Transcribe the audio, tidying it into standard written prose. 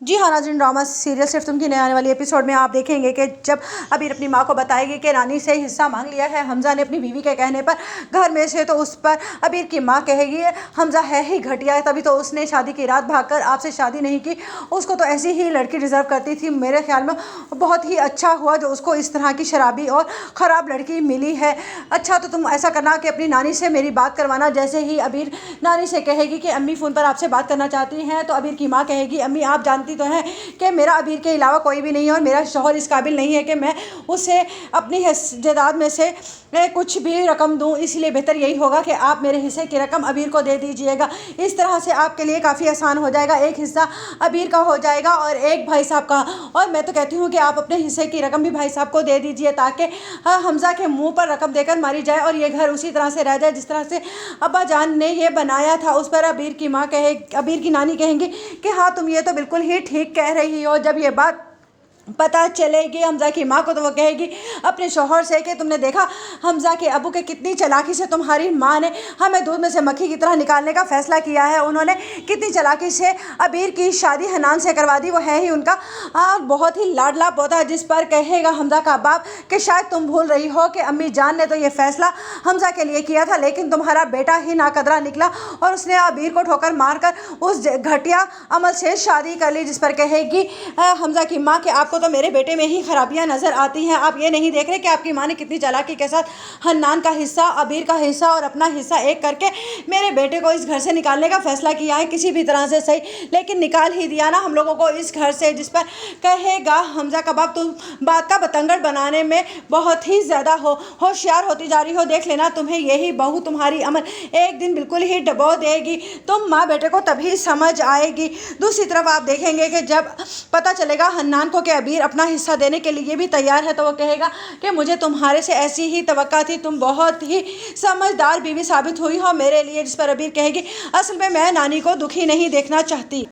جی ہاں ناظرین، drama serial صرف تم کی نئے آنے والی ایپیسوڈ میں آپ دیکھیں گے کہ جب ابیر اپنی ماں کو بتائے گی کہ رانی سے حصہ مانگ لیا ہے حمزہ نے اپنی بیوی کے کہنے پر گھر میں سے، تو اس پر ابیر کی ماں کہے گی حمزہ ہے ہی گھٹیا، تبھی تو اس نے شادی کی رات بھاگ کر آپ سے شادی نہیں کی، اس کو تو ایسی ہی لڑکی ڈیزرو کرتی تھی، میرے خیال میں بہت ہی اچھا ہوا جو اس کو اس طرح کی شرابی اور خراب لڑکی ملی ہے۔ اچھا تو تم ایسا کرنا کہ اپنی نانی سے میری بات کروانا۔ جیسے ہی ابیر نانی سے کہے گی کہ امی فون پر آپ سے بات کرنا چاہتی ہیں، تو ابیر کی ماں کہے گی امی آپ جانتی تو ہیں کہ میرا ابیر کے علاوہ کوئی بھی نہیں ہے اور میرا شوہر اس قابل نہیں ہے کہ میں اسے اپنی جائیداد میں سے کچھ بھی رقم دوں، اس لیے بہتر یہی ہوگا کہ آپ میرے حصے کی رقم ابیر کو دے دیجئے گا، اس طرح سے آپ کے لیے کافی آسان ہو جائے گا، ایک حصہ ابیر کا ہو جائے گا اور ایک بھائی صاحب کا، اور میں تو کہتی ہوں کہ آپ اپنے حصے کی رقم بھی بھائی صاحب کو دے دیجئے تاکہ حمزہ کے منہ پر رقم دے کر ماری جائے اور یہ گھر اسی طرح سے رہ جائے جس طرح سے ابا جان نے یہ بنایا تھا۔ اس پر ابیر کی نانی کہیں گی کہ ہاں تم یہ تو بالکل ہی ٹھیک کہہ رہی ہو۔ جب یہ بات پتہ چلے گی حمزہ کی ماں کو تو وہ کہے گی اپنے شوہر سے کہ تم نے دیکھا حمزہ کے ابو کے کتنی چالاکی سے تمہاری ماں نے ہمیں دودھ میں سے مکھی کی طرح نکالنے کا فیصلہ کیا ہے، انہوں نے کتنی چالاکی سے ابیر کی شادی حنان سے کروا دی، وہ ہے ہی ان کا بہت ہی لاڈلا پوتا۔ جس پر کہے گا حمزہ کا باپ کہ شاید تم بھول رہی ہو کہ امی جان نے تو یہ فیصلہ حمزہ کے لیے کیا تھا، لیکن تمہارا بیٹا ہی ناقدرہ نکلا اور اس نے ابیر کو ٹھوکر مار کر اس گھٹیا عمل سے شادی کر لی۔ جس پر کہے گی حمزہ کی ماں کہ آپ کو تو میرے بیٹے میں ہی خرابیاں نظر آتی ہیں، آپ یہ نہیں دیکھ رہے کہ آپ کی ماں نے کتنی چالاکی کے ساتھ حنان کا حصہ، ابیر کا حصہ اور اپنا حصہ ایک کر کے میرے بیٹے کو اس گھر سے نکالنے کا فیصلہ کیا ہے، کسی بھی طرح سے صحیح لیکن نکال ہی دیا نا ہم لوگوں کو اس گھر سے۔ جس پر کہے گا حمزہ کا باپ تم بات کا بتنگڑ بنانے میں بہت ہی زیادہ ہوشیار ہوتی جا رہی ہو، دیکھ لینا تمہیں یہی بہو تمہاری عمل ایک دن بالکل ہی ڈبو دے گی، تم ماں بیٹے کو تبھی سمجھ آئے گی۔ دوسری طرف آپ دیکھیں گے کہ جب پتہ چلے گا حنان کو کہ ابیر اپنا حصہ دینے کے لیے بھی تیار ہے، تو وہ کہے گا کہ مجھے تمہارے سے ایسی ہی توقع تھی، تم بہت ہی سمجھدار بیوی ثابت ہوئی ہو میرے لیے۔ جس پر ابیر کہے گی اصل میں نانی کو دکھی نہیں دیکھنا چاہتی۔